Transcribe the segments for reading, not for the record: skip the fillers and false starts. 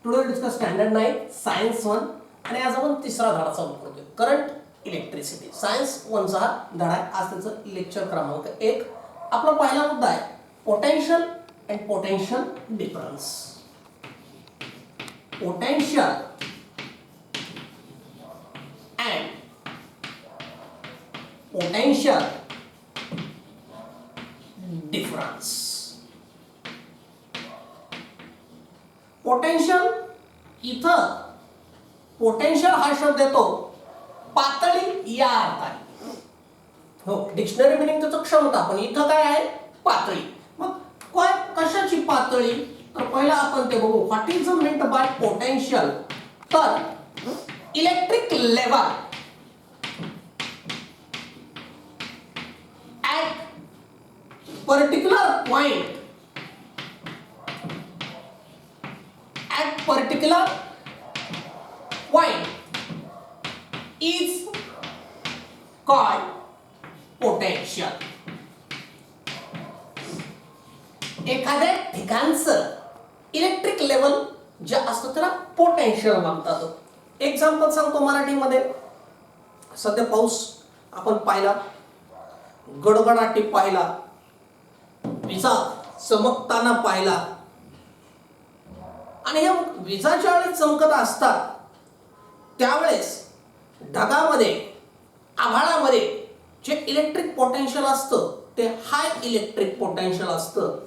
Today will discuss standard 9 science 1 आणि आज आपण तिसरा धडा चालू करतोय करंट इलेक्ट्रिसिटी. सायन्स 1 चा धडा आहे. आज त्याचं लेक्चर क्रमांक 1. आपला पहिला मुद्दा आहे potential and potential difference. Potential and potential difference. Potential, इथं पोटेन्शियल हा शब्द येतो पातळी या अर्थाने. हो, डिक्शनरी मिनिंग त्याचं क्षमता, पण इथं काय आहे पातळी. मग काय कशाची पातळी, तर पहिला आपण ते बघू what is meant by potential. तर electric level at particular point at particular point is called potential. एखाद्या ठिकाणचं इलेक्ट्रिक लेवल जे असतं त्याला पोटेन्शियल म्हणतात. एक्झाम्पल सांगतो मराठीमध्ये. सध्या पाऊस आपण पाहिला, गडगडाटी पाहिला, विजा चमकताना पाहिला, आणि या विजा ज्यावेळेस चमकत असतात त्यावेळेस ढगामध्ये आभाळामध्ये जे इलेक्ट्रिक पोटेन्शियल असतं ते हाय इलेक्ट्रिक पोटेन्शियल असतं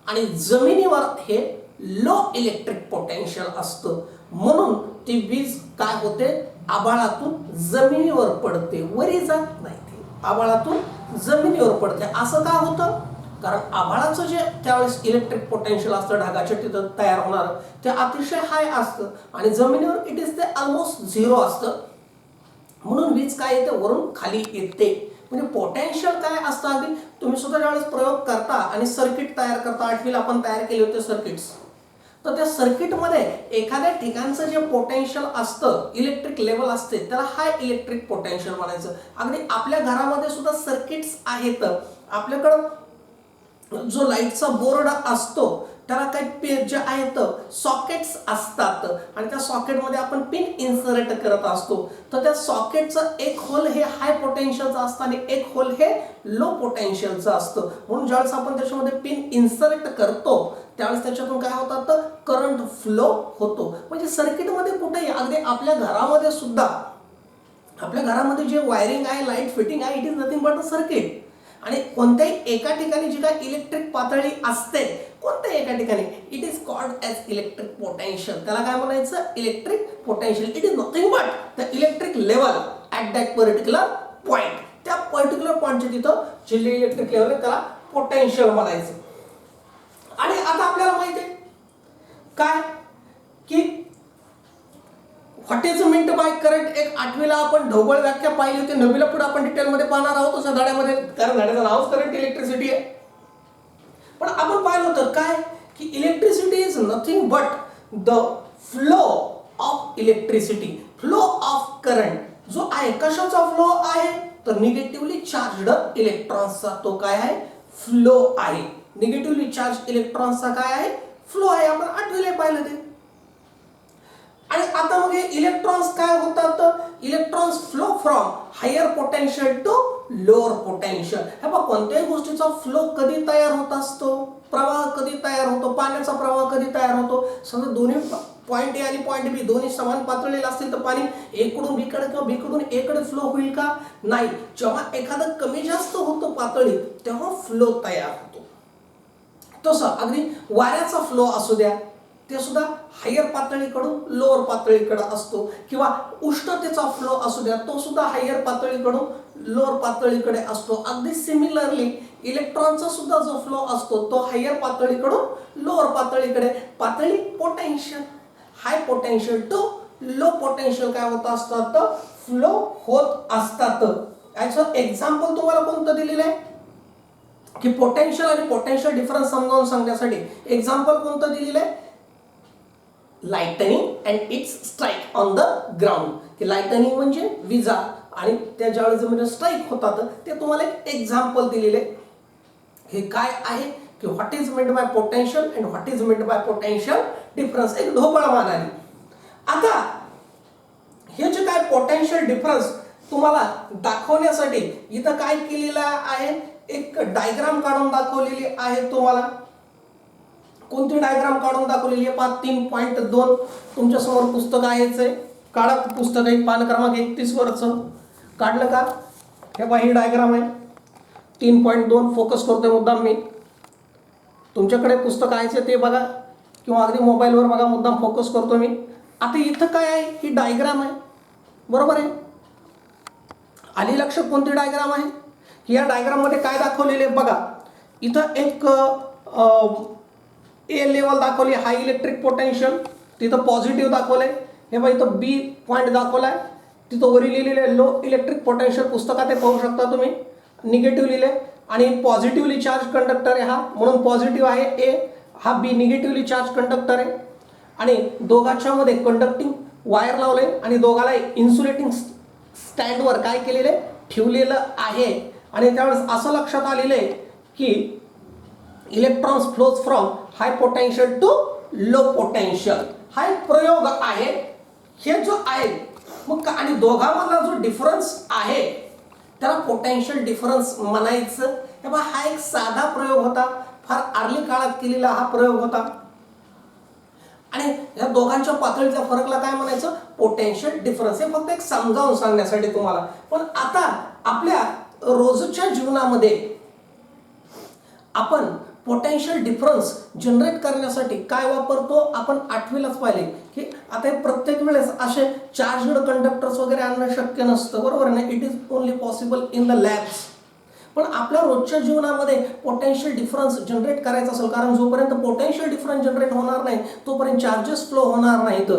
आणि जमिनीवर हे लो इलेक्ट्रिक पोटेन्शियल असतं. म्हणून ती वीज काय होते, आभाळातून जमिनीवर पडते, वरी जात नाही, ती आभाळातून जमिनीवर पडते. असं का होतं, कारण आभाळाचं जे त्यावेळेस इलेक्ट्रिक पोटेन्शियल असतं ढगाच्या तिथं तयार होणार ते अतिशय हाय असतं आणि जमिनीवर इट इज ते ऑलमोस्ट झिरो असतं. म्हणून वीज काय येते, वरून खाली येते. म्हणजे पोटेन्शियल काय असतं, अगदी तुम्ही सुद्धा ज्यावेळेस प्रयोग करता आणि सर्किट तयार करता, आठवीला आपण तयार केले होते सर्किट्स, तर त्या सर्किटमध्ये एखाद्या ठिकाणचं जे पोटेन्शियल असतं, इलेक्ट्रिक लेवल असते, त्याला हाय इलेक्ट्रिक पोटेन्शियल म्हणायचं. अगदी आपल्या घरामध्ये सुद्धा सर्किट्स आहेत. आपल्याकडं जो लाईटचा बोर्ड असतो त्याला काही जे आहेत सॉकेट्स असतात आणि त्या सॉकेटमध्ये आपण पिन इन्सर्ट करत असतो. तर त्या सॉकेटचं एक होल हे हाय पोटेन्शियलचं असतं आणि एक होल हे लो पोटेन्शियलचं असतं. म्हणून ज्यावेळेस आपण त्याच्यामध्ये पिन इन्सर्ट करतो त्यावेळेस त्याच्यातून काय होतात, तर करंट फ्लो होतो. म्हणजे सर्किटमध्ये कुठेही, अगदी आपल्या घरामध्ये सुद्धा, आपल्या घरामध्ये जे वायरिंग आहे, लाईट फिटिंग आहे, it is nothing but a circuit. आणि कोणत्याही एका ठिकाणी जी काय इलेक्ट्रिक पातळी असते, कोणत्याही एका ठिकाणी, it is called as electric potential. त्याला काय म्हणायचं, electric potential. It is nothing but the electric level at that particular point. त्या पर्टिक्युलर पॉइंटच्या तिथं जे इलेक्ट्रिक लेवल आहे त्याला पोटेन्शियल म्हणायचं. आणि आता आपल्याला माहिती आहे काय की what is meant by current. एक आठवीला आपण ढोबळ व्याख्या पाहिली होती, 9वीला पुढे आपण डिटेलमध्ये पाहणार आहोत त्या धड्यामध्ये, कारण धड्याचं नावच करंट इलेक्ट्रिसिटी आहे. पण आपण पाहिलं होतं काय की electricity is nothing but the flow of electricity, flow of current जो आहे. कशाचा फ्लो आहे, तर निगेटिव्हली चार्जड इलेक्ट्रॉन्सचा तो काय आहे, फ्लो आहे. निगेटिव्हली चार्ज इलेक्ट्रॉन्सचा काय आहे, फ्लो आहे. आपण आठवीला पाहिलं ते. आणि आता मग हे इलेक्ट्रॉन्स काय होतात, electrons flow from higher potential to lower potential. हे बघ, कोणत्याही गोष्टीचा फ्लो कधी तयार होत असतो, प्रवाह कधी तयार होतो, पाण्याचा प्रवाह कधी तयार होतो. समजा दोन्ही पॉइंट ए आणि पॉइंट बी दोन्ही समान पातळीला असतील तर पाणी एकडून बीकडे किंवा बीकडून एकडे फ्लो होईल का, नाही. जेव्हा एखादं कमी जास्त होतं पातळी तेव्हा फ्लो तयार होतो. तसं अगदी वाऱ्याचा फ्लो असू द्या, ते सुद्धा हायर पातळीकडून लोअर पातळीकडे असतो, किंवा उष्णतेचा फ्लो असू द्या, तो सुद्धा हायर पातळीकडून लोअर पातळीकडे असतो. अगदी सिमिलरली इलेक्ट्रॉनचा सुद्धा जो फ्लो असतो तो हायर पातळीकडून लोअर पातळीकडे. पातळी potential, high potential to low potential काय होत असतात, फ्लो होत असतात. याचं एक्झाम्पल तुम्हाला कोणतं दिलेलं आहे की पोटेन्शियल आणि पोटेन्शियल डिफरन्स समजावून सांगण्यासाठी एक्झाम्पल कोणतं दिलेलं आहे, lightning and it's strike on the ground. की लाइटनिंग म्हणजे विजा आणि त्या ज्यावेळेस जमिनीवर स्ट्राइक होतात ते तुम्हाला एक एक्झाम्पल दिलेले. हे काय आहे की what is meant by potential and what is meant by potential difference, एक ढोबळमान आली. आता हे जे काय पोटेन्शियल डिफरन्स तुम्हाला दाखवण्यासाठी इथं काय केलेलं आहे, एक डायग्राम काढून दाखवलेली आहे. तुम्हाला कोणती डायग्राम काढून दाखवलेली आहे पहा, 3.2 तुमच्या समोर पुस्तक आहेच आहे, काढा पुस्तक आहे, पान क्रमांक 31 वरचं काढलं का? हे पहा ही डायग्राम आहे 3.2, फोकस करतोय मुद्दाम मी. तुमच्याकडे पुस्तक आहे ते बघा किंवा अगदी मोबाईलवर बघा, मुद्दाम फोकस करतो मी. आता इथं काय आहे, ही डायग्राम आहे बरोबर आहे. आली लक्षात कोणती डायग्राम आहे? की या डायग्राम मध्ये काय दाखवलेले बघा, इथं एक ए लेवल दाखवली, हाय इलेक्ट्रिक पोटेन्शियल, तिथं पॉझिटिव्ह दाखवलंय. हे बघा इथं बी पॉईंट दाखवलाय, तिथं वरी लिहिलेलं आहे लो इलेक्ट्रिक पोटेन्शियल, पुस्तकात ते पाहू शकता तुम्ही. निगेटिव्ह लिहिले आणि पॉझिटिव्हली चार्ज कंडक्टर आहे हा, म्हणून पॉझिटिव्ह आहे ए. हा बी निगेटिव्हली चार्ज कंडक्टर आहे आणि दोघांच्या मध्ये कंडक्टिंग वायर लावले आणि दोघाला इन्सुलेटिंग स्टँडवर काय केलेलं आहे, ठेवलेलं आहे. आणि त्यावेळेस असं लक्षात आलेलं आहे की electrons flows from high potential to low potential. हा एक प्रयोग आहे. हे जो आहे मग आणि दोघांमधला जो डिफरन्स आहे त्याला पोटेन्शियल डिफरन्स म्हणायचं. तेव्हा हा एक साधा प्रयोग होता, फार आर्ली काळात केलेला हा प्रयोग होता आणि या दोघांच्या पातळीच्या फरकला काय म्हणायचं, पोटेन्शियल डिफरन्स. हे फक्त एक समजावून सांगण्यासाठी तुम्हाला. पण आता आपल्या रोजच्या जीवनामध्ये आपण पोटेन्शियल डिफरन्स जनरेट करण्यासाठी काय वापरतो, आपण आठवीलाच पाहिले की आता प्रत्येक वेळेस असे चार्जड कंडक्टर्स वगैरे आणणं शक्य नसतं बरोबर ना. It is only possible in the labs. पण आपल्या रोजच्या जीवनामध्ये पोटेन्शियल डिफरन्स जनरेट करायचा असेल, कारण जोपर्यंत पोटेन्शियल डिफरन्स जनरेट होणार नाही तोपर्यंत चार्जेस फ्लो होणार नाहीत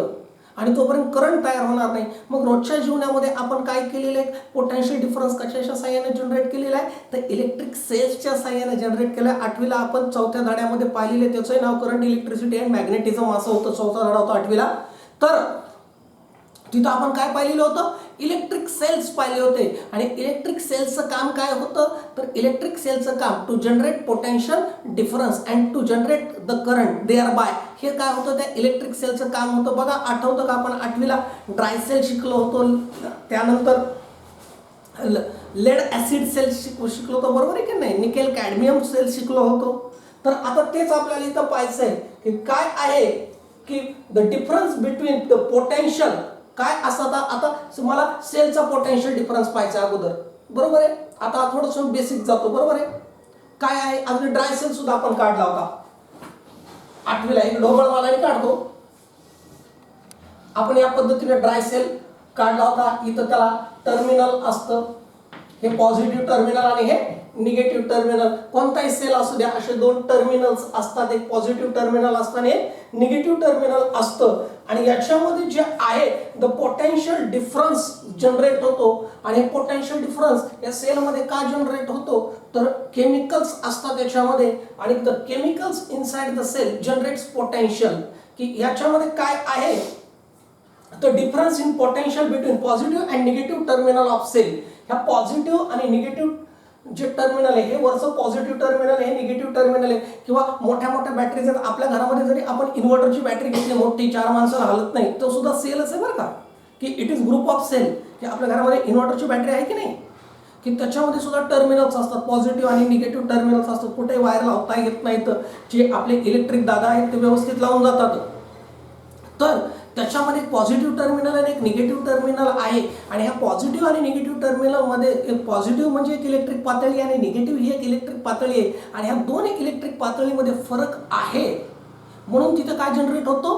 आणि तोपर्यंत करंट तयार होणार नाही. मग रोजच्या जीवनामध्ये आपण काय केलेलं आहे, पोटेन्शियल डिफरन्स कशाच्या साहाय्याने जनरेट केलेला आहे, तर इलेक्ट्रिक सेल्सच्या साहाय्याने जनरेट केलं आहे. आठवीला आपण चौथ्या धड्यामध्ये पाहिलेले, त्याचं नाव करंट, इलेक्ट्रिसिटी अँड मॅग्नेटिझम असं होतं. चौथा धडा होता आठवीला. तर तिथं आपण काय पाहिलेलं होतं, इलेक्ट्रिक सेल्स पाहिले होते. आणि इलेक्ट्रिक सेल्सचं काम काय होतं, तर इलेक्ट्रिक सेलचं काम to generate potential difference and to generate the current thereby. हे काय होतं, त्या इलेक्ट्रिक सेलचं काम होतं. बघा आठवतं का आपण आठवीला ड्राय सेल शिकलो होतो, त्यानंतर लेड ऍसिड सेल शिकलो होतो बरोबर आहे की नाही, निकेल कॅडमियम सेल शिकलो होतो. तर आता तेच आपल्याला इथं पाहायचं आहे की काय आहे की the difference between the potential काय असतं. आता मला सेलचा पोटेन्शियल डिफरन्स पाहायचा अगोदर बरोबर आहे. आता थोडंसं बेसिक जातो बरोबर आहे. काय आहे, अगदी ड्राय सेल सुद्धा आपण काढला होता आठवीला, एक ढोबळमानाने काढतो आपण. या पद्धतीने ड्राय सेल काढला होता. इथं त्याला टर्मिनल असतं, हे पॉझिटिव्ह टर्मिनल आणि हे निगेटिव्ह टर्मिनल. कोणताही सेल असू द्या असे दोन टर्मिनल्स असतात, एक पॉझिटिव्ह टर्मिनल असतं आणि एक निगेटिव्ह टर्मिनल असतं. आणि याच्यामध्ये जे आहे द पोटेन्शियल डिफरन्स जनरेट होतो. आणि पोटेन्शियल डिफरन्स या सेलमध्ये का जनरेट होतो, तर केमिकल्स असतात याच्यामध्ये आणि the chemicals inside the cell generates potential. की याच्यामध्ये काय आहे, the difference in potential between positive and negative terminal of cell. ह्या पॉझिटिव्ह आणि निगेटिव्ह जे टर्मिनल आहे, हे वरचं पॉझिटिव्ह टर्मिनल आहे, हे निगेटिव्ह टर्मिनल आहे. किंवा मोठ्या मोठ्या बॅटरीज आहेत आपल्या घरामध्ये, जरी आपण इन्व्हर्टरची बॅटरी घेतली मोठी, 4 माणसाला हलत नाही, तो सुद्धा सेलच आहे बरं का. की it is group of cell. की आपल्या घरामध्ये इन्व्हर्टरची बॅटरी आहे की नाही, की त्याच्यामध्ये सुद्धा टर्मिनल्स असतात, पॉझिटिव्ह आणि निगेटिव्ह टर्मिनल्स असतात. कुठेही वायर लावता येत नाहीत, जे आपले इलेक्ट्रिक दादा आहेत ते व्यवस्थित लावून जातात. तर त्याच्यामध्ये एक पॉझिटिव्ह टर्मिनल आणि एक निगेटिव्ह टर्मिनल आहे. आणि ह्या पॉझिटिव्ह आणि निगेटिव्ह टर्मिनलमध्ये एक पॉझिटिव्ह म्हणजे एक इलेक्ट्रिक पातळी आणि निगेटिव्ह ही एक इलेक्ट्रिक पातळी आहे. आणि ह्या दोन इलेक्ट्रिक पातळीमध्ये फरक आहे, म्हणून तिथं काय जनरेट होतो,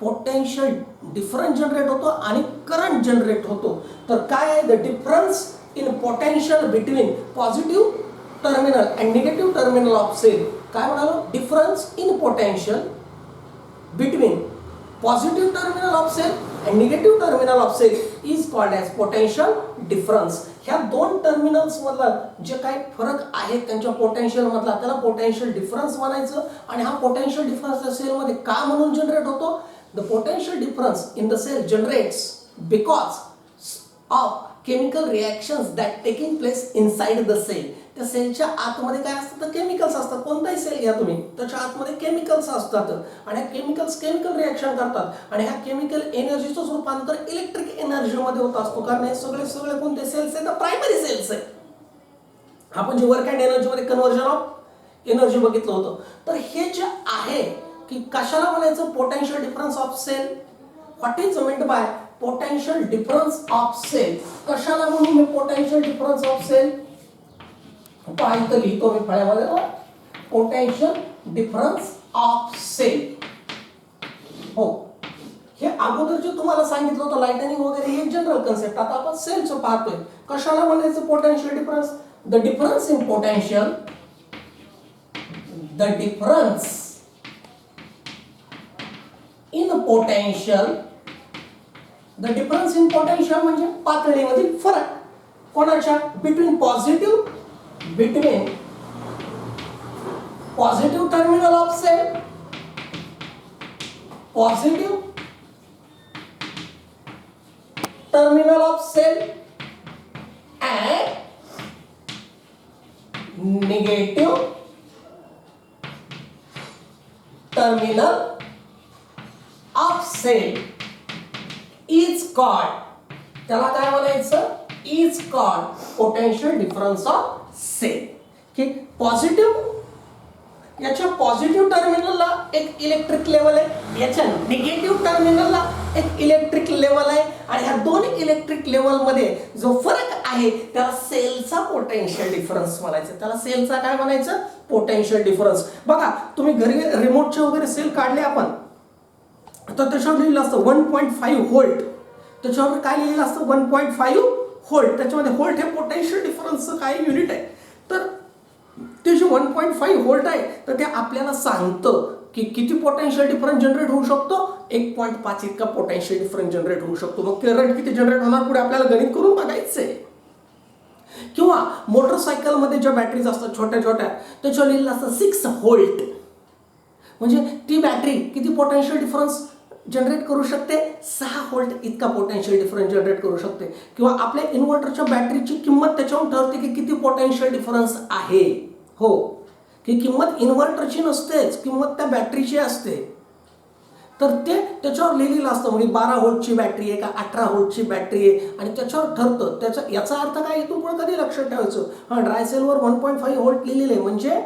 पोटेन्शियल डिफरन्स जनरेट होतो आणि करंट जनरेट होतो. तर काय आहे, the difference in potential between positive terminal and negative terminal of cell. काय म्हणालो, difference in potential between positive terminal of cell and negative terminal of cell is called as potential difference. ह्या दोन terminals मधला जे काही फरक आहे त्यांच्या पोटेन्शियल मधला, त्याला पोटेन्शियल डिफरन्स म्हणायचं. आणि हा पोटेन्शियल डिफरन्स सेल मध्ये का म्हणून जनरेट होतो, the potential difference in the cell generates because of chemical reactions that taking place inside the cell. त्या सेलच्या आतमध्ये काय असतं तर केमिकल्स असतात. कोणताही सेल घ्या तुम्ही, त्याच्या आतमध्ये केमिकल्स असतात आणि ह्या केमिकल्स केमिकल रिॲक्शन करतात आणि ह्या केमिकल एनर्जीचं रूपांतर इलेक्ट्रिक एनर्जीमध्ये होत असतो. कारण हे सगळे सगळे कोणते सेल्स आहेत तर प्रायमरी सेल्स आहे. आपण जे वर्क अँड एनर्जीमध्ये कन्व्हर्जन ऑफ एनर्जी बघितलं होतं. तर हे जे आहे की कशाला म्हणायचं potential difference of cell. What is meant by potential difference of cell. कशाला म्हणून मी पोटेन्शियल डिफरन्स ऑफ सेल पाहिजे लिहितो मी फळ्यामध्ये. Potential difference of cell. हो, हे अगोदर जे तुम्हाला सांगितलं होतं लाइटनिंग वगैरे हे जनरल कन्सेप्ट. आता आपण सेलचं पाहतोय. कशाला म्हणायचं potential difference. The difference in potential, the difference in potential, the difference in potential म्हणजे पातळीमधील फरक. कोणाच्या? Between positive terminal of cell, positive terminal of cell and negative terminal of cell is called, त्याला काय म्हणायचं? is called potential difference of cell. की positive, याच्या positive टर्मिनलला एक इलेक्ट्रिक लेवल आहे, याच्या निगेटिव्ह टर्मिनलला एक इलेक्ट्रिक लेवल आहे आणि ह्या दोन इलेक्ट्रिक लेवल मध्ये जो फरक आहे त्याला सेलचा पोटेन्शियल डिफरन्स म्हणायचं. त्याला सेलचा काय म्हणायचं? Potential difference. बघा तुम्ही घरी रिमोटचे वगैरे सेल काढले आपण तर त्याच्यावर लिहिलं असतं 1.5 व्होल्ट. त्याच्यावर काय लिहिलं असतं? 1.5 व्होल्ट. त्याच्यामध्ये व्होल्ट हे पोटेन्शियल डिफरन्सचं काय युनिट आहे. तर ते जे 1.5 व्होल्ट आहे तर ते आपल्याला सांगतं की किती पोटेन्शियल डिफरन्स जनरेट होऊ शकतो. 1.5 इतका पोटेन्शियल डिफरन्स जनरेट होऊ शकतो. मग करंट किती जनरेट होणार पुढे आपल्याला गणित करून बघायचंय. किंवा मोटरसायकलमध्ये ज्या बॅटरीज असतात छोट्या छोट्या त्याच्यावर लिहिलं असतं 6 व्होल्ट. म्हणजे ती बॅटरी किती पोटेन्शियल डिफरन्स जनरेट करू शकते? 6 व्होल्ट इतका पोटेन्शियल डिफरन्स जनरेट करू शकते. किंवा आपल्या इन्व्हर्टरच्या बॅटरीची किंमत त्याच्यावर ठरते की किती पोटेन्शियल डिफरन्स आहे. हो, की किंमत इन्व्हर्टरची नसतेच, किंमत त्या बॅटरीची असते. तर ते त्याच्यावर लिहिलेलं असतं. म्हणजे 12 व्होल्टची बॅटरी आहे का 18 व्होल्टची बॅटरी आहे आणि त्याच्यावर ठरतं. त्याचा याचा अर्थ काय इथून पुढे कधी लक्षात ठेवायचं? हां, ड्राय सेलवर 1.5 व्होल्ट लिहिलेलं आहे म्हणजे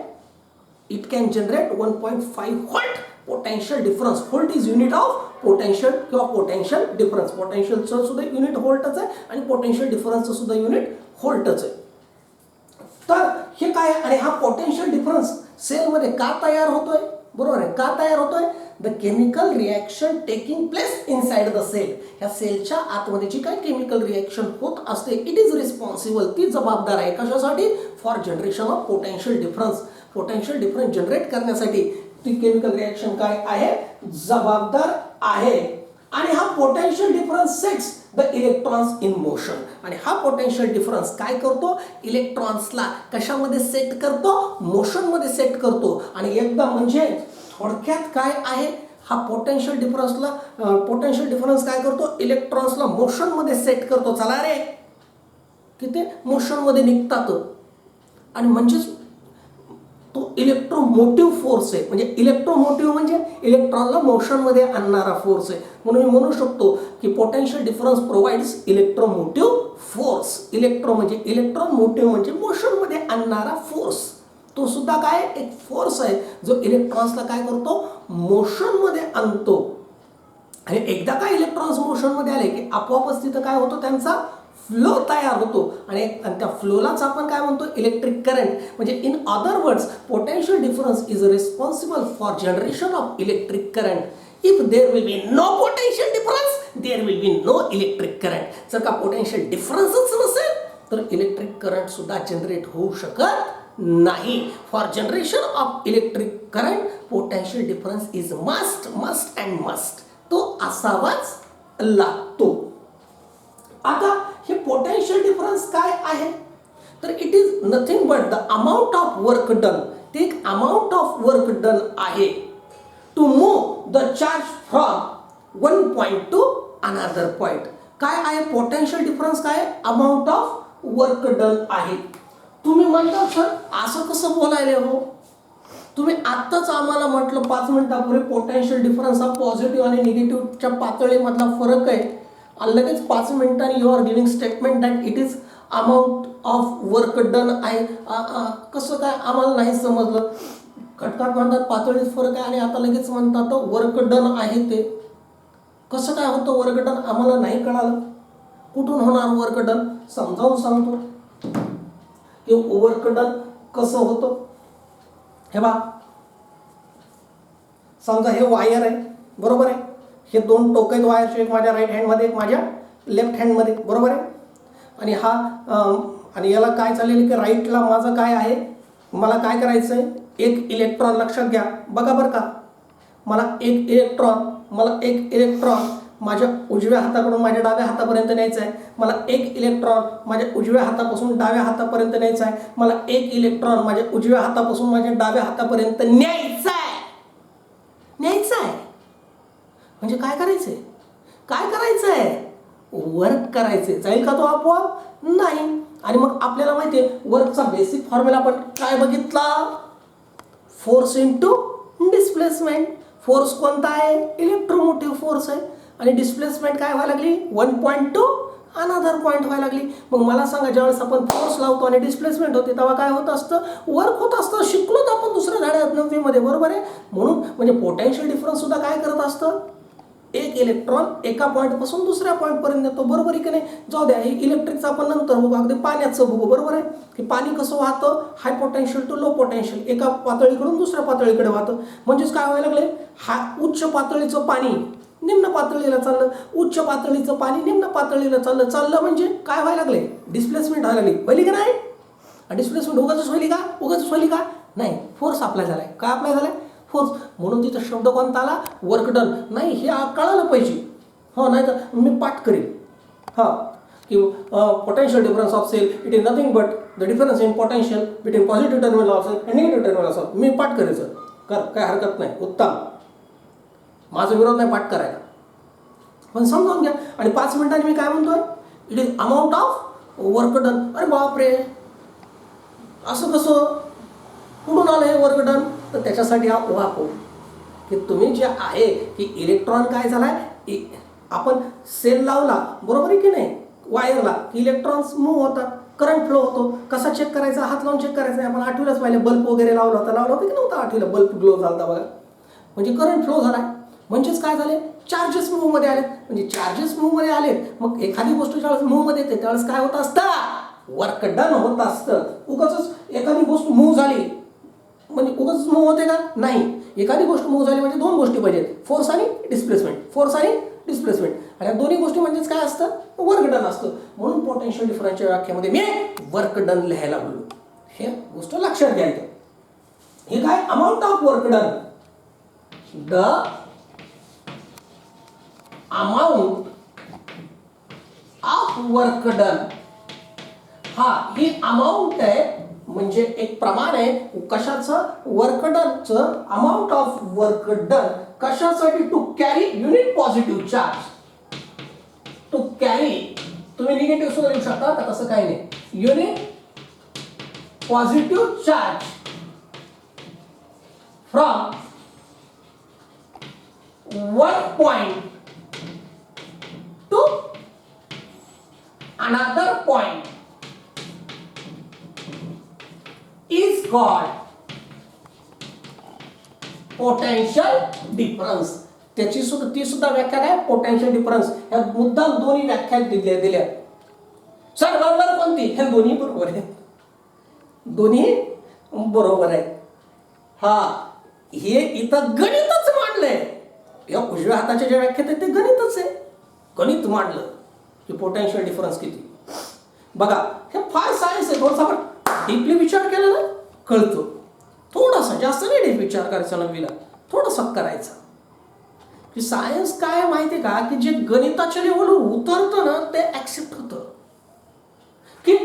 it can generate 1.5 volt potential difference. Volt is unit of potential किंवा पोटेन्शियल डिफरन्स. पोटेन्शियलचं सुद्धा युनिट व्होल्टच आहे आणि पोटेन्शियल डिफरन्सचं सुद्धा युनिट व्होल्टच आहे. तर हे काय आणि हा पोटेन्शियल डिफरन्स सेलमध्ये का तयार होतोय? बरोबर आहे, का तयार होतोय? The chemical reaction taking place inside the cell. ह्या सेलच्या आतमध्ये जी काय केमिकल रिॲक्शन होत असते इट इज रिस्पॉन्सिबल, ती जबाबदार आहे कशासाठी? For generation of potential difference. Potential difference generate करण्यासाठी ती केमिकल रिॲक्शन काय आहे? जबाबदार आहे. आणि हा potential difference sets the electrons in motion. आणि हा पोटेन्शियल डिफरन्स काय करतो? इलेक्ट्रॉन्सला कशामध्ये सेट करतो? मोशनमध्ये सेट करतो. आणि एकदा म्हणजे थोडक्यात काय आहे हा पोटेन्शियल डिफरन्स काय करतो? इलेक्ट्रॉन्सला मोशनमध्ये सेट करतो. चला रे, की ते मोशनमध्ये निघतात. आणि म्हणजेच तो इलेक्ट्रोमोटिव्ह फोर्स आहे. म्हणजे इलेक्ट्रोमोटिव्ह म्हणजे इलेक्ट्रॉनला मोशनमध्ये आणणारा फोर्स आहे. म्हणून मी म्हणू शकतो की potential difference provides electromotive force. Electromotive म्हणजे मोशनमध्ये आणणारा फोर्स. तो सुद्धा काय एक फोर्स आहे जो इलेक्ट्रॉन्सला काय करतो? मोशनमध्ये आणतो. आणि एकदा काय इलेक्ट्रॉन्स मोशनमध्ये आले की आपोआपच तिथं काय होतं? त्यांचा फ्लो तयार होतो. आणि त्या फ्लोलाच आपण काय म्हणतो? Electric current. म्हणजे in other words potential difference is responsible for generation of electric current. If there will be no potential difference there will be no electric current. जर का पोटेन्शियल डिफरन्सच नसेल तर इलेक्ट्रिक करंट सुद्धा जनरेट होऊ शकत नाही. For generation of electric current potential difference is must and must. तो असावाच लागतो. आता हे पोटेन्शियल डिफरन्स काय आहे? तर it is nothing but the amount of work done. ते एक अमाऊंट ऑफ वर्क डन आहे to move the charge from one point to another point. काय आहे पोटेन्शियल डिफरन्स? काय? अमाऊंट ऑफ वर्क डन आहे तुम्ही म्हणता सर असं कसं बोलायले हो, तुम्ही आत्ताच आम्हाला म्हटलं 5 मिनिटापूर्वी पोटेन्शियल डिफरन्स हा पॉझिटिव्ह आणि निगेटिव्हच्या पातळीमधला फरक आहे, आणि लगेच 5 मिनिटांनी you are giving statement that it is amount of work done आहे. कसं काय आम्हाला नाही समजलं. खटकाट म्हणतात पातळीत फरक आहे आणि आता लगेच म्हणतात वर्क डन आहे. ते कसं काय होतं वर्क डन आम्हाला नाही कळालं. कुठून होणार वर्क डन समजावून सांगतो की वर्क डन कसं होतं. हे बा, समजा हे वायर आहे, बरोबर आहे. हे 2 टोक आहेत वायरचे, एक माझ्या राईट हँडमध्ये एक माझ्या लेफ्ट हँडमध्ये, बरोबर आहे. आणि हा आणि याला काय चाललेलं की राईटला माझं काय आहे, मला काय करायचं आहे, एक इलेक्ट्रॉन लक्षात घ्या बघा बरं का, मला एक इलेक्ट्रॉन माझ्या उजव्या हाताकडून माझ्या डाव्या हातापर्यंत न्यायचं आहे. मला एक इलेक्ट्रॉन माझ्या उजव्या हातापासून डाव्या हातापर्यंत न्यायचा आहे. मला एक इलेक्ट्रॉन माझ्या उजव्या हातापासून माझ्या डाव्या हातापर्यंत न्यायचा आहे. म्हणजे काय करायचंय, वर्क करायचंय. जाईल का तो आपोआप? नाही. आणि मग आपल्याला माहिती आहे वर्कचा बेसिक फॉर्म्युला आपण काय बघितला, फोर्स इंटू डिस्प्लेसमेंट. फोर्स कोणता आहे, इलेक्ट्रोमोटिव्ह फोर्स आहे. आणि डिस्प्लेसमेंट काय व्हायला लागली, 1 पॉईंट टू अनदर पॉईंट व्हायला लागली. मग मला सांगा, ज्यावेळेस आपण फोर्स लावतो आणि डिस्प्लेसमेंट होते तेव्हा काय होत असतं, वर्क होत असतं. शिकलोत आपण दुसऱ्या धड्यात 9वीमध्ये, बरोबर आहे. म्हणून म्हणजे पोटेन्शियल डिफरन्स सुद्धा काय करत असतं, एक इलेक्ट्रॉन एका पॉईंटपासून दुसऱ्या पॉईंटपर्यंत येतो, बरोबर आहे की नाही. जाऊ द्या, हे इलेक्ट्रिकचं आपण नंतर बघू, अगदी पाण्याचं बघू, बरोबर आहे. की पाणी कसं वाहतं, हाय पोटेन्शियल टू लो पोटेन्शियल, एका पातळीकडून दुसऱ्या पातळीकडे वाहतं. म्हणजेच काय व्हायला लागले, हा उच्च पातळीचं पाणी निम्न पातळीला चाललं, उच्च पातळीचं पाणी निम्न पातळीला चाललं म्हणजे काय व्हायला लागले, डिस्प्लेसमेंट व्हायला लागली. पहिली की नाही, डिस्प्लेसमेंट उगाच व्हायली का नाही, फोर्स अप्लाय झालाय. काय अप्लाय झालाय, फोर्स. म्हणून तिथं शब्द कोणता आला, वर्क डन. नाही, हे कळायला पाहिजे. हो, नाही तर मी पाठ करेन की potential difference of cell it is nothing but the difference in potential between positive terminal of cell and negative terminal of cell. मी पाठ करेन सर, काय हरकत नाही, उत्तम. माझा विरोध नाही पाठ करायला, पण समजावून घ्या. आणि 5 मिनिटांनी मी काय म्हणतोय, it is amount of work done. अरे बापरे, असं कसं, कुठून आलं हे वर्क डन. तर त्याच्यासाठी हा उहापोह की तुम्ही जे आहे की इलेक्ट्रॉन काय झालाय, आपण सेल लावला, बरोबर आहे की नाही, वायरला, की इलेक्ट्रॉन्स मूव्ह होतात, करंट फ्लो होतो. कसा चेक करायचा, हात लावून चेक करायचा. आपण 8वीलाच पाहिलं, बल्ब वगैरे लावला होता की नव्हता 8वीला, बल्ब ग्लो झाला बघा, म्हणजे करंट फ्लो झालाय. म्हणजेच काय झाले, चार्जेस मूव्हमध्ये आलेत. म्हणजे चार्जेस मूव्हमध्ये आलेत, मग एखादी गोष्ट ज्यावेळेस मूव्हमध्ये येते त्यावेळेस काय होत असतं, वर्क डन होत असतं. उगाच एखादी गोष्ट मूव्ह झाली म्हणजे उगाच मूव्ह होते का, नाही. एखादी गोष्ट मूव्ह झाली म्हणजे 2 गोष्टी पाहिजेत, फोर्स आणि डिस्प्लेसमेंट. आणि या दोन्ही गोष्टी म्हणजेच काय असतं, वर्क डन असतं. म्हणून पोटेन्शियल डिफरन्सच्या व्याख्यामध्ये मी वर्क डन लिहायला बोललो. हे गोष्ट लक्षात घ्यायचं. हे काय, amount of work done, the amount of work done. ही अमाऊंट आहे, म्हणजे एक प्रमाण आहे कशाचं, वर्क डनचं. अमाऊंट ऑफ वर्क डन कशासाठी, to carry unit positive charge. To carry, तुम्ही निगेटिव्ह सुद्धा लिहू शकता, तर तसं काही नाही, unit positive charge from 1 point to another point is called potential difference. ती सुद्धा व्याख्या काय, पोटेन्शियल डिफरन्स. या मुद्दाम दोन्ही व्याख्या दिल्या. सर बरोबर कोणती, हे दोन्ही बरोबर आहे, हे इथं गणितच मांडलंय. या उजव्या हाताच्या ज्या व्याख्यात आहे ते गणितच आहे, गणित मांडलं की पोटेन्शियल डिफरन्स किती. बघा, हे फार सायन्स आहे. थोडंसं आपण डीपली विचार केला ना कळतो. थोडासा, जास्त नाही डीप विचार करायचा, 9वीला थोडासा करायचा. की सायन्स काय माहिती का, की जे गणिताच्या लेवलवर उतरतं ना ते ऍक्सेप्ट होतं. की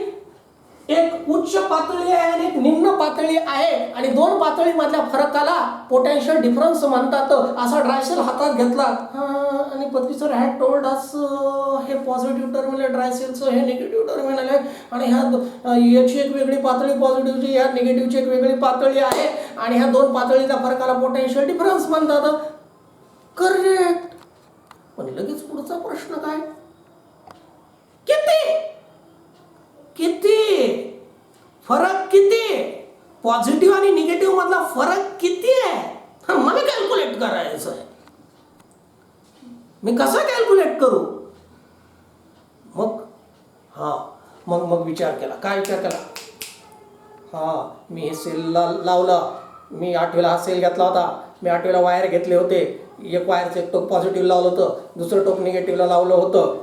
एक उच्च पातळी आहे आणि एक निम्न पातळी आहे आणि दोन पातळीमधल्या फरकाला पोटेन्शियल डिफरन्स म्हणतात. असा ड्रायसेल हातात घेतला आणि Patki sir had told us हे पॉझिटिव्ह टर्मिनल आहे ड्रायसेलचं, हे निगेटिव्ह टर्मिनल आहे आणि ह्या याची एक वेगळी पातळी पॉझिटिव्हची, ह्या निगेटिव्हची एक वेगळी पातळी आहे आणि ह्या दोन पातळीच्या फरकाला पोटेन्शियल डिफरन्स म्हणतात. करेक्ट. पण लगेच पुढचा प्रश्न काय, किती किती फरक किती, पॉझिटिव्ह आणि निगेटिव्ह मधला फरक किती आहे मला कॅल्क्युलेट करायचं आहे. मी कसं कॅल्क्युलेट करू? मग विचार केला. काय विचार केला? मी हे सेल लावलं. मी 8वीला हा सेल घेतला होता. मी 8वीला वायर घेतले होते. एक वायरचं एक टोक पॉझिटिव्ह लावलं होतं, दुसरं टोक निगेटिव्हला लावलं होतं,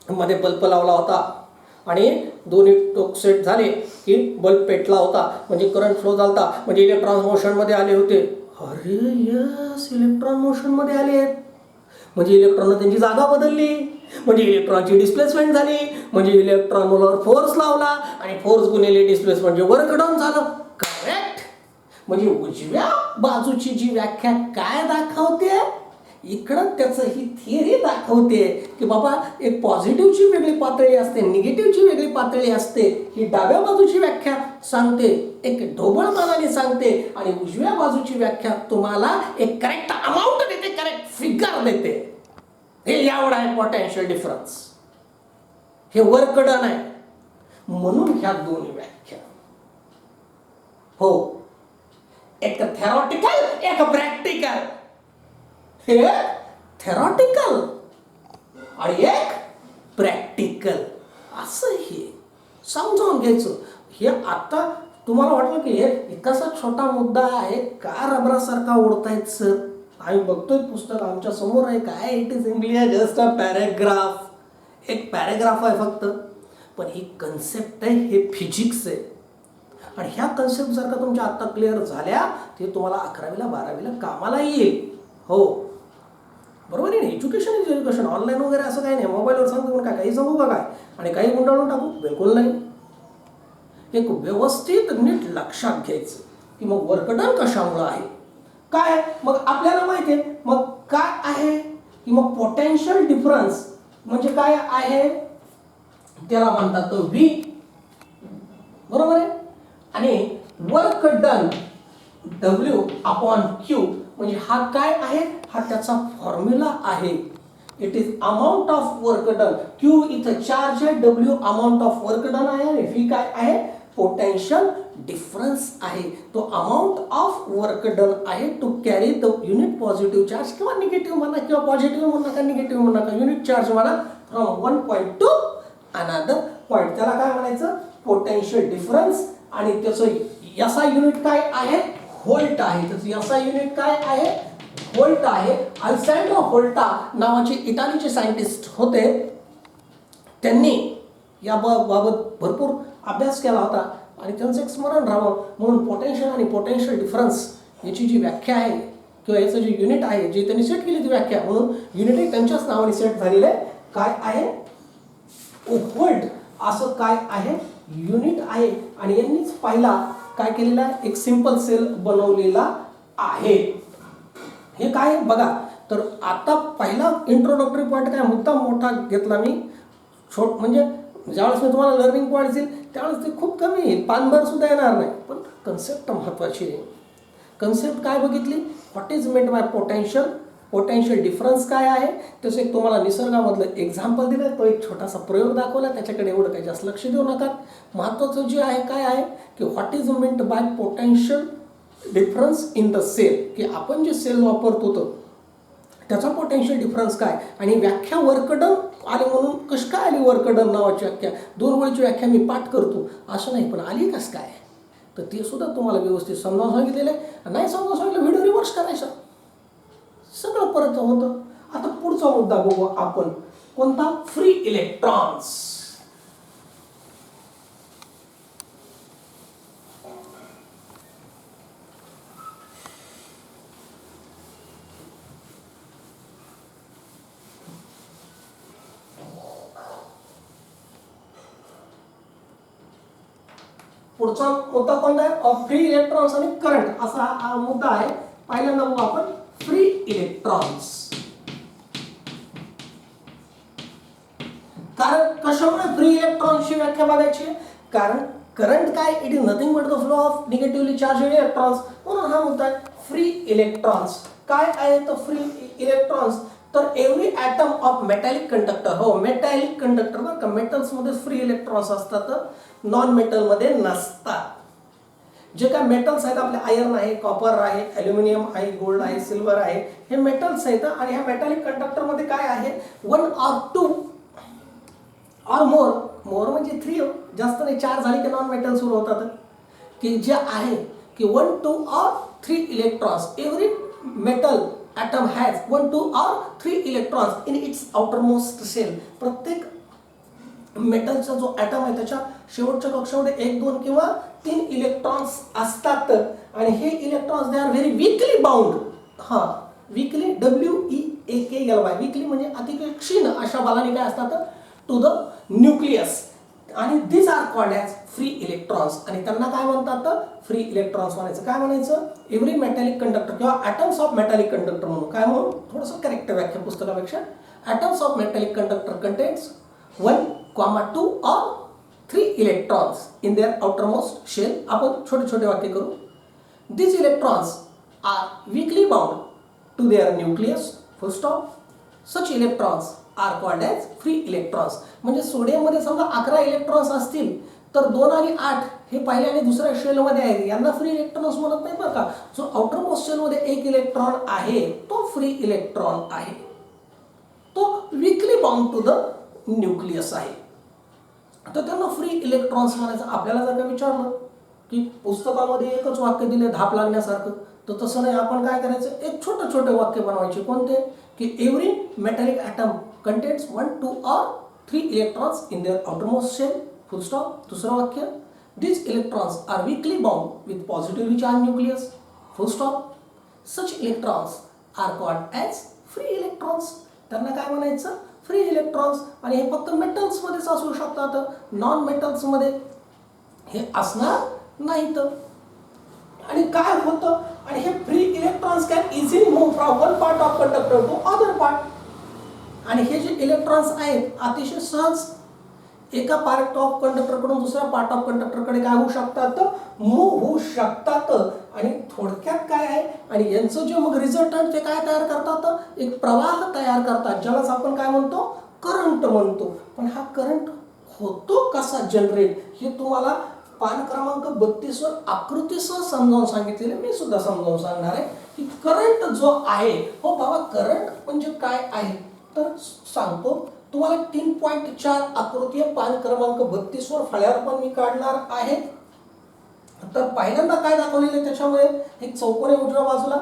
मध्ये बल्ब लावला होता आणि दोन्ही टोक सेट झाले की बल्ब पेटला होता, म्हणजे करंट फ्लो झाला होता, म्हणजे इलेक्ट्रॉन मोशनमध्ये आले होते. अरे यस, इलेक्ट्रॉन मोशनमध्ये आले, म्हणजे इलेक्ट्रॉनने त्यांची जागा बदलली, म्हणजे इलेक्ट्रॉनची डिस्प्लेसमेंट झाली, म्हणजे इलेक्ट्रॉन मुलावर फोर्स लावला आणि फोर्स गुणिले डिस्प्लेसमेंट म्हणजे वर्क डन झालं. करेक्ट. म्हणजे उजव्या बाजूची जी व्याख्या काय दाखवते, इकडं त्याचं ही थिअरी दाखवते की बाबा एक पॉझिटिव्हची वेगळी पातळी असते, निगेटिव्हची वेगळी पातळी असते. ही डाव्या बाजूची व्याख्या सांगते, एक ढोबळमानाने सांगते आणि उजव्या बाजूची व्याख्या तुम्हाला एक करेक्ट अमाऊंट देते, करेक्ट फिगर देते. हे एवढा आहे पोटेन्शियल डिफरन्स, हे वर्क डन आहे. म्हणून ह्या दोन्ही व्याख्या, हो, एक थेरॉटिकल एक प्रॅक्टिकल. हे थेरॉटिकल आणि एक प्रॅक्टिकल असं हे समजावून घ्यायचं. हे आता तुम्हाला वाटलं की हे इतकासा छोटा मुद्दा आहे, का रबरासारखा ओढतायत सर? आम्ही बघतोय पुस्तक आमच्या समोर आहे, काय it is English just a paragraph, एक पॅरेग्राफ आहे फक्त. पण ही कन्सेप्ट आहे, हे फिजिक्स आहे आणि ह्या कन्सेप्ट जर का तुमच्या आत्ता क्लिअर झाल्या ते तुम्हाला 11वीला 12वीला कामाला येईल. हो, बरोबर आहे ना. Education is education. ऑनलाईन वगैरे असं काही नाही, मोबाईलवर सांगतो म्हणून काय काही सांगू का काय आणि काही गुंडाळून टाकू, बिलकुल नाही. एक व्यवस्थित नीट लक्षात घ्यायचं की मग वर्कडन कशामुळं आहे, काय मग आपल्याला माहिती आहे. मग काय आहे की मग पोटेन्शियल डिफरन्स म्हणजे काय आहे, त्याला म्हणतात व्ही, बरोबर आहे. आणि वर्क डन W/Q म्हणजे हा काय आहे, हा त्याचा फॉर्म्युला आहे. It is amount of work done. Q इथं चार्ज आहे, W amount of work done आहे आणि V काय आहे, पोटेन्शियल डिफरन्स आहे. तो अमाऊंट ऑफ वर्क डन आहे to carry the unit positive charge किंवा निगेटिव्ह म्हणा, किंवा पॉझिटिव्ह म्हणू नका निगेटिव्ह म्हणू नका, युनिट चार्ज म्हणा, from one point to another point. त्याला काय म्हणायचं, पोटेन्शियल डिफरन्स. आणि त्याचं याचा युनिट काय आहे, व्होल्ट आहे. त्याचं याचा युनिट काय आहे, व्होल्ट आहे. अल्सॅंड्रो व्होल्टा नावाचे इटालीचे सायंटिस्ट होते, त्यांनी या बाबत भरपूर अभ्यास केला होता आणि त्यांचं एक स्मरण राहावं म्हणून पोटेन्शियल आणि पोटेन्शियल डिफरन्स याची जी व्याख्या आहे किंवा याचं जे युनिट आहे, जे त्यांनी सेट केली ती व्याख्या, म्हणून युनिट त्यांच्याच नावाने सेट झालेलं आहे. काय आहे, व्होल्ट असं काय आहे, युनिट आहे. आणि यांनीच पहिला काय केलेला आहे, एक सिंपल सेल बनवलेला आहे. हे काय बघा, तर आता पहिला इंट्रोडक्टरी पॉईंट काय, मुद्दा मोठा घेतला मी, म्हणजे ज्यावेळेस मी तुम्हाला लर्निंग पॉईंट देईल त्यावेळेस ते खूप कमी येईल, पानभर सुद्धा येणार नाही, पण कन्सेप्ट महत्त्वाची आहे. कन्सेप्ट काय बघितली, what is meant by potential, potential difference काय आहे, तसं एक तुम्हाला निसर्गामधलं एक्झाम्पल दिलं, तो एक छोटासा प्रयोग दाखवला, त्याच्याकडे एवढं काही जास्त लक्ष देऊ नका. महत्त्वाचं जे आहे काय आहे की what is meant by potential difference in the cell, की आपण जे सेल वापरतो तर त्याचा पोटेन्शियल डिफरन्स काय. आणि व्याख्या वर्कडन आली म्हणून कशी काय आली, वर्कडन नावाची व्याख्या, 2 ओळीची व्याख्या मी पाठ करतो असं नाही, पण आली कसं काय, तर ते सुद्धा तुम्हाला व्यवस्थित समजावून सांगितलेलं आहे. नाही समजावून सांगितलं व्हिडिओ रिव्हर्स करायचा, सगळं परत होतं. आता पुढचा मुद्दा बघू आपण, कोणता, फ्री इलेक्ट्रॉन्स. पुढचा मुद्दा कोणता आहे? फ्री इलेक्ट्रॉन्स आणि करंट असा हा मुद्दा आहे. पहिल्यांदा बघू आपण फ्री इलेक्ट्रॉन्स. कारण कशामुळे फ्री इलेक्ट्रॉन्सची व्याख्या बघायची? कारण करंट काय, it is nothing but the flow of negatively charge electrons. म्हणून हा मुद्दा आहे फ्री इलेक्ट्रॉन्स. काय आहे तर फ्री इलेक्ट्रॉन्स? तर every atom of metallic conductor, हो मेटॅलिक कंडक्टर बरं का, मेटल्स मध्ये फ्री इलेक्ट्रॉन्स असतात, नॉन मेटल मध्ये नसतात. जे काय मेटल्स आहेत आपले आयर्न आहे, कॉपर आहे, ॲल्युमिनियम आहे, गोल्ड आहे, सिल्वर आहे, हे मेटल्स आहेत. आणि ह्या मेटॅलिक कंडक्टर मध्ये काय आहे, 1 or 2 और मोर म्हणजे 3, जास्त नाही, 4 झाले की नॉन मेटल सुरू होतात. की जे आहे की 1, 2 or 3 electrons. Every metal atom has 1, 2 or 3 electrons in its outermost shell. प्रत्येक मेटलचा जो ॲटम आहे त्याच्या शेवटच्या कक्षामध्ये 1, 2 किंवा 3 इलेक्ट्रॉन्स असतात. आणि हे electrons they are very weekly bound. हा वीकली, WEAKLY, वीकली म्हणजे अतिशय क्षीण अशा बलाने काय असतात टू द न्यूक्लियस. आणि this are called as free electrons. आणि त्यांना काय म्हणतात? फ्री इलेक्ट्रॉन्स म्हणायचं. काय म्हणायचं? एव्हरी मेटॅलिक कंडक्टर किंवा ॲटम्स ऑफ मेटॅलिक कंडक्टर म्हणून काय म्हणून थोडंसं करेक्ट व्याख्या पुस्तकापेक्षा. Atoms of metallic conductor contains 1, 2 or 3 electrons in their outermost shell. आपण छोटे छोटे वाक्य करू. These electrons are weakly bound to their nucleus. Full stop. Such electrons are called as free electrons. म्हणजे सोडियम मध्ये समजा 11 इलेक्ट्रॉन्स असतील तर 2 आणि 8 हे पहिल्या आणि दुसऱ्या शेल मध्ये आहेत, यांना फ्री इलेक्ट्रॉन्स म्हणत नाही बरं का. जो आउटरमोस्ट शेल मध्ये 1 इलेक्ट्रॉन आहे तो फ्री इलेक्ट्रॉन आहे, तो weakly bound to the nucleus आहे. तर त्यांना फ्री इलेक्ट्रॉन्स म्हणायचं. आपल्याला जर का विचारलं की पुस्तकामध्ये एकच वाक्य दिले धाप लागण्यासारखं, तर तसं नाही. आपण काय करायचं, एक छोटे छोटे वाक्य बनवायचे. कोणते? की every metallic atom contains 1, 2 or 3 electrons in their outermost shell. Full stop. दुसरं वाक्य, these electrons are weakly bound with positively charged nucleus. Full stop. Such electrons are called as free electrons. त्यांना काय म्हणायचं? Free electrons. आणि हे फक्त metals मध्येच असू शकतात, नॉन मेटल्स मध्ये हे असणार नाहीत. आणि काय होतं, आणि हे free electrons can easily move from one part of conductor to other part. आणि हे जे इलेक्ट्रॉन्स आहेत अतिशय सहज एका पार्ट ऑफ कंडक्टर कडून दुसऱ्या पार्ट ऑफ कंडक्टर कडे काय होऊ शकतात, मूव्ह होऊ शकतात. आणि थोडक्यात काय आहे, आणि यांचं जे मग रिझल्टंट ते काय तयार करतात, एक प्रवाह तयार करतात, ज्यालाच आपण काय म्हणतो, करंट म्हणतो. पण हा करंट होतो कसा जनरेट हे तुम्हाला पान क्रमांक 32 वर आकृतीसह समजावून सांगितलेले, मी सुद्धा समजावून सांगणार आहे. की करंट जो आहे, हो बाबा करंट म्हणजे काय आहे तर सांगतो तुम्हाला. 3.4 आकृती पान क्रमांक 32 वर फळ्यावर पण मी काढणार आहे. तर पहिल्यांदा काय दाखवलेलं त्याच्यामुळे एक चौकोन आहे उजव्या बाजूला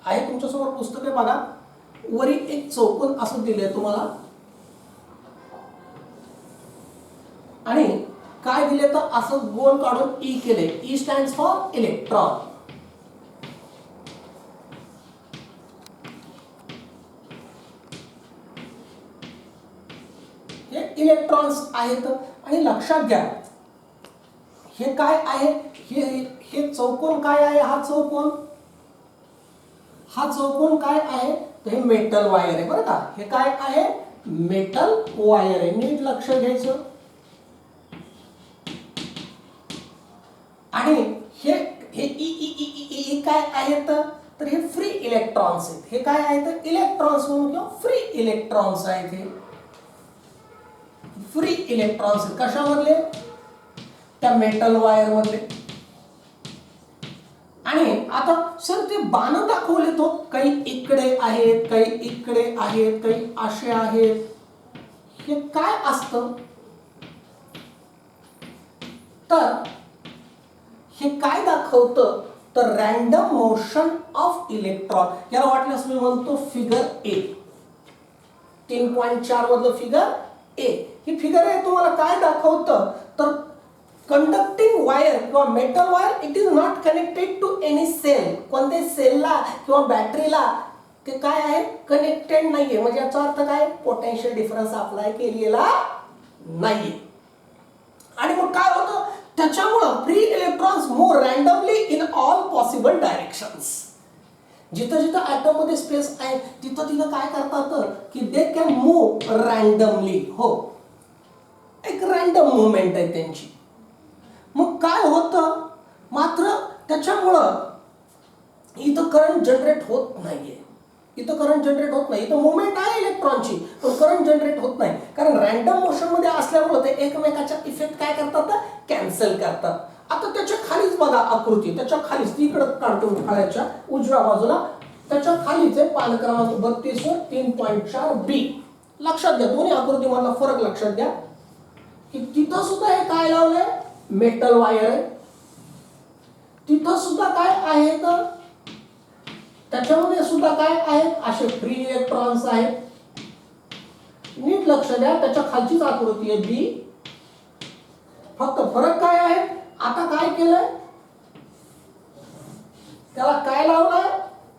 आहे, तुमच्यासमोर पुस्तके बघा. वरी एक चौकोन असं दिलंय तुम्हाला, आणि काय दिले तर असं गोल काढून ई केले. E stands for electron. हे इलेक्ट्रॉन्स आहेत. आणि लक्षात घ्या हे काय आहे, हे चौकोन काय आहे, हा चौकोन काय आहे तर हे मेटल वायर आहे बरं का. हे काय आहे, मेटल वायर आहे. नीट लक्ष द्यायचं. आणि हे हे ई काय आहेत तर हे फ्री इलेक्ट्रॉन्स आहेत. हे काय आहेत, इलेक्ट्रॉन्स म्हणून किंवा फ्री इलेक्ट्रॉन्स आहेत. हे फ्री इलेक्ट्रॉन्स आहेत. कशामधले, त्या मेटल वायर मधले. आणि आता सर ते बाण दाखवले तो, काही इकडे आहेत, काही इकडे आहेत, काही असे आहेत. हे काय असतं तर हे काय दाखवतं तर रॅन्डम मोशन ऑफ इलेक्ट्रॉन. याला वाटल्यास मी म्हणतो फिगर ए. 3.4 मधलं figure A. He figure A तुम्हाला काय दाखवतं तर कंडक्टिंग वायर किंवा metal wire it is not connected to any cell. कोणत्याही सेलला किंवा बॅटरीला ते काय आहे, कनेक्टेड नाहीये. म्हणजे याचा अर्थ काय, पोटेन्शियल डिफरन्स अप्लाय केलेला नाहीये. आणि मग काय होतं, त्याच्यामुळं free electrons move randomly in all possible directions. जिथं जिथं ॲटम मध्ये स्पेस आहे तिथं तिथं काय करतात की दे कॅन मूव्ह रँडमली. हो, एक रँडम मुवमेंट आहे त्यांची. मग काय होतं, मात्र त्याच्यामुळं इथं करंट जनरेट होत नाहीये. इथं करंट जनरेट होत नाही. इथं मुवमेंट आहे इलेक्ट्रॉनची, पण करंट जनरेट होत नाही. कारण रँडम मोशन मध्ये असल्यामुळे ते एकमेकाच्या इफेक्ट काय करतात, कॅन्सल करतात. आता त्याच्या खालीच बघा आकृती, त्याच्या खालीच तिकडं काढतो फळ्याच्या उजव्या बाजूला, त्याच्या खालीच आहे पान क्रमांक 32 वर 3.4 बी. लक्षात घ्या, दोन्ही आकृतीमधला फरक लक्षात घ्या की तिथं सुद्धा हे काय लावलंय, मेटल वायर आहे. तिथं सुद्धा काय आहे तर त्याच्यामध्ये सुद्धा काय आहेत, असे फ्री इलेक्ट्रॉन्स आहेत. नीट लक्ष द्या, त्याच्या खालचीच आकृती आहे बी. फक्त फरक काय आहे, आता काय केलंय, त्याला काय लावलंय,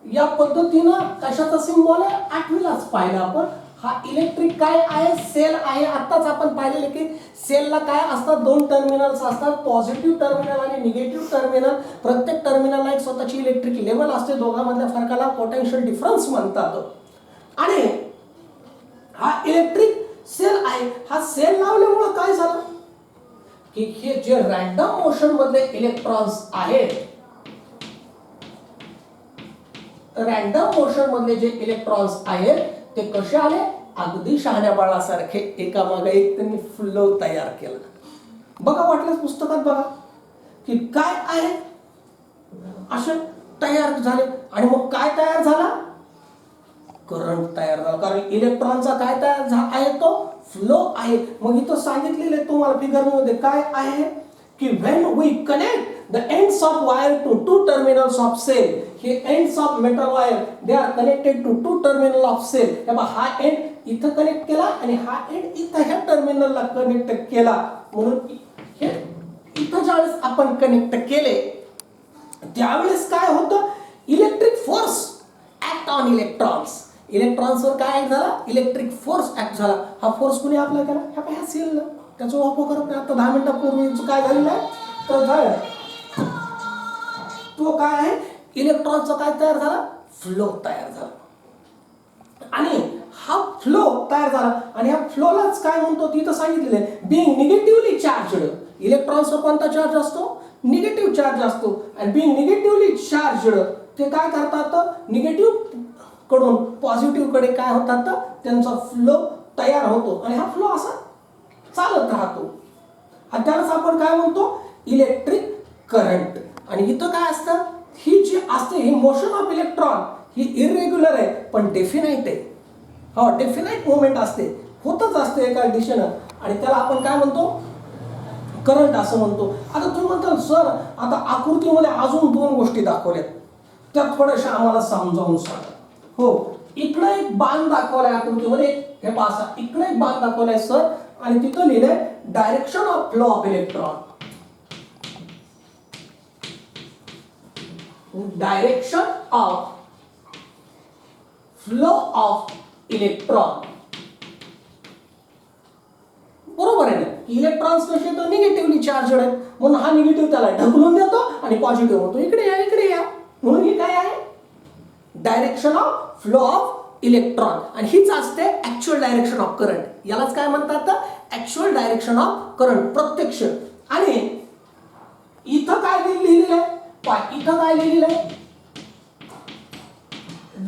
या पद्धतीनं कशाचा सिम्बॉल आहे, आठवीलाच पाहिलं आपण. हा इलेक्ट्रिक काय आहे, सेल आहे. आताच आपण पाहिलेले की सेलला काय असतात, दोन टर्मिनल्स असतात, पॉझिटिव्ह टर्मिनल आणि निगेटिव्ह टर्मिनल. प्रत्येक टर्मिनलला एक स्वतःची इलेक्ट्रिक लेवल असते. दोघांमधल्या फरकाला पोटेन्शियल डिफरन्स म्हणतात. आणि हा इलेक्ट्रिक सेल आहे. हा सेल लावल्यामुळे काय झालं की हे जे रँडम मोशन मधले इलेक्ट्रॉन्स आहेत, रँडम मोशन मधले जे इलेक्ट्रॉन्स आहेत ते कसे आले, अगदी शहाण्या बाळासारखे एकामागे एक त्यांनी फ्लो तयार केला. बघा वाटल्यास पुस्तकात बघा की काय आहे, असे तयार झाले. आणि मग काय तयार झाला, करंट तयार झाला. कारण इलेक्ट्रॉनचा काय तयार आहे, तो फ्लो आहे. मग इथं सांगितलेले तुम्हाला फिगर मध्ये काय आहे की when we connect the ends of wire to two terminals of cell. हे ends of metal wire they are connected to two terminal of cell. तेव्हा हा एंड इथं कनेक्ट केला आणि हा एंड इथं ह्या टर्मिनलला कनेक्ट केला. म्हणून हे इथं ज्यावेळेस आपण कनेक्ट केले त्यावेळेस काय होतं, electric force act on electrons. इलेक्ट्रॉन्सवर काय ऍक्ट झाला, इलेक्ट्रिक फोर्स ऍक्ट झाला. हा फोर्स कुणी अप्लाय केला, ह्या सेलला. त्याचा वापर करत नाही. आता 10 मिनिटापूर्वी काय झालेलं आहे तर झालं, तो काय आहे, इलेक्ट्रॉनचा काय तयार झाला, फ्लो तयार झाला. आणि हा फ्लो तयार झाला आणि ह्या फ्लोलाच काय म्हणतो तिथं सांगितलेलं आहे, बीइंग निगेटिव्हली चार्जड. इलेक्ट्रॉन्सवर कोणता चार्ज असतो, निगेटिव्ह चार्ज असतो. आणि बीइंग निगेटिव्हली चार्जड ते काय करतात, निगेटिव्ह कडून पॉझिटिव्ह कडे काय होतात, त्यांचा फ्लो तयार होतो. आणि हा फ्लो असा चालत राहतो. आणि त्यालाच आपण काय म्हणतो, इलेक्ट्रिक करंट. आणि इथं काय असतं, ही जी असते ही मोशन ऑफ इलेक्ट्रॉन ही इरेग्युलर आहे पण डेफिनाइट आहे. हो, डेफिनाइट मुवमेंट असते, होतच असते एका दिशेनं. आणि त्याला आपण काय म्हणतो, करंट असं म्हणतो. आता तुम्ही म्हणताल सर आता आकृतीमध्ये अजून 2 गोष्टी दाखवल्यात, त्या थोड्याशा आम्हाला समजावून सांगा. हो, इकडे एक बाण दाखवलाय आकृतीमध्ये, हे पासा इकडे एक बाण दाखवलाय सर, आणि तिथं लिहिलंय direction of flow of electron. Direction of flow of electron. बरोबर आहे ना, इलेक्ट्रॉन्स कसे तर निगेटिव्हली चार्जड आहेत, म्हणून हा निगेटिव्ह त्याला ढकलून देतो आणि पॉझिटिव्ह होतो, इकडे या इकडे या. म्हणून ही काय आहे, direction of flow of electron. आणि हीच असते ऍक्च्युअल डायरेक्शन ऑफ करंट. यालाच काय म्हणतात, ऍक्च्युअल डायरेक्शन ऑफ करंट, प्रत्यक्ष. आणि इथं काय लिहिलेलं आहे, इथं काय लिहिलेलं आहे,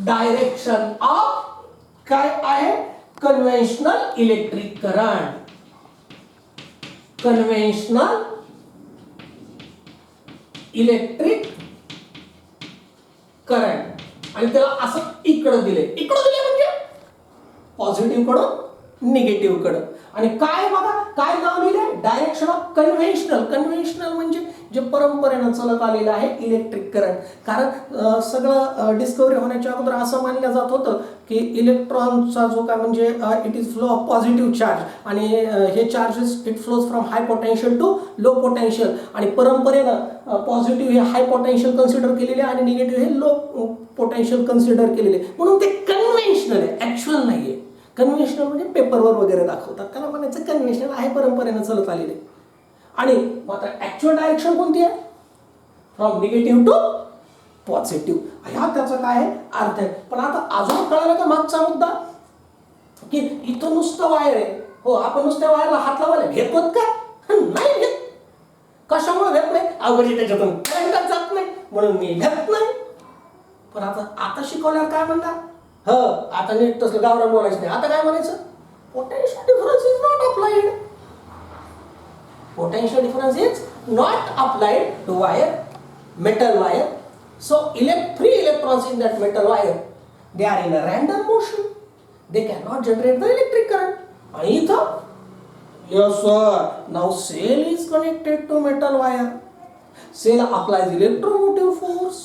डायरेक्शन ऑफ काय आहे, conventional electric current. Conventional electric current. आणि त्याला असं इकडं दिले म्हणजे पॉझिटिव्ह कडून निगेटिव्ह कडं. आणि काय बघा काय नाव लिहिले, डायरेक्शन ऑफ कन्व्हेन्शनल. कन्व्हेन्शनल म्हणजे जे परंपरेनं चालत आलेलं आहे इलेक्ट्रिक करंट. कारण सगळं डिस्कवरी होण्याच्या अगोदर असं मानलं जात होतं की इलेक्ट्रॉनचा जो काय म्हणजे it is flow of positive charge. आणि हे charges it flows from high potential to low potential. आणि परंपरेनं पॉझिटिव्ह हे हाय पोटेन्शियल कन्सिडर केलेले आणि निगेटिव्ह हे लो पोटेन्शियल कन्सिडर केलेले. म्हणून ते कन्व्हेन्शनल आहे, ऍक्च्युअल नाही आहे. कन्व्हेन्शनल म्हणजे पेपरवर वगैरे दाखवतात, त्याला म्हणायचं कन्व्हेन्शनल आहे, परंपरेनं चालत आलेले. आणि मात्र ऍक्च्युअल डायरेक्शन कोणती आहे? From negative to positive. ह्या त्याचा काय आहे अर्थ आहे. पण आता अजून कळालं का मागचा मुद्दा की इथं नुसतं वायर आहे. हो, आपण नुसत्या वायरला हात लावायला भेटत का? नाही भेट. कशामुळे भेट नाही? अवघडी त्याच्यातून करंटच जात नाही म्हणून मी भेट नाही. पण आता शिकवल्यावर काय म्हणणार? आता नीट तसं गावरान बोलायचं नाही. आता काय म्हणायचं? Potential difference is not applied. Potential difference is not applied to wire, metal wire. So free electrons in that metal wire, they are in a random motion. They cannot generate the electric current. And इथं, yes sir, now cell is connected to metal wire. Cell applies electromotive force.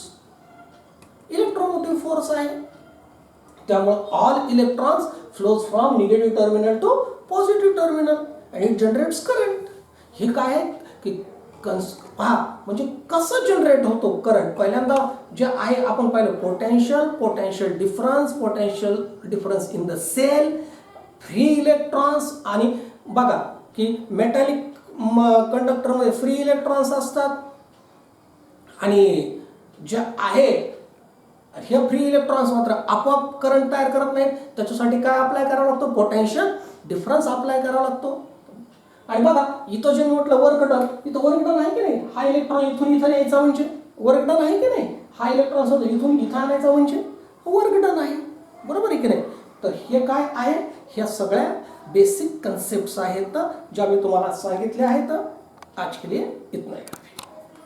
Electromotive force आहे. त्यामुळे all electrons flows from negative terminal to positive terminal and it generates current. हे काय आहे की म्हणजे कसं generate होतो करंट. पहिल्यांदा जे आहे आपण पाहिलं potential difference in the cell, free electrons. आणि बघा की मेटॅलिक कंडक्टरमध्ये फ्री इलेक्ट्रॉन्स असतात आणि जे आहे हे फ्री इलेक्ट्रॉन्स मात्र आपोआप करंट तयार करत नाहीत. त्याच्यासाठी काय अप्लाय करावं लागतं? पोटेन्शियल डिफरन्स अप्लाय करावा लागतो. आणि बघा इथं जे म्हटलं वर्क डन, इथं वर्क डन आहे की नाही? हा इलेक्ट्रॉन इथून इथं न्यायचा म्हणजे वर्क डन आहे की नाही? हा इलेक्ट्रॉन सुद्धा इथून इथं आणायचा म्हणजे वर्क डन आहे. बरोबर आहे की नाही? तर हे काय आहे? ह्या सगळ्या बेसिक कन्सेप्ट्स आहेत ज्या मी तुम्हाला सांगितल्या आहेत. आज के लिए इतना ही.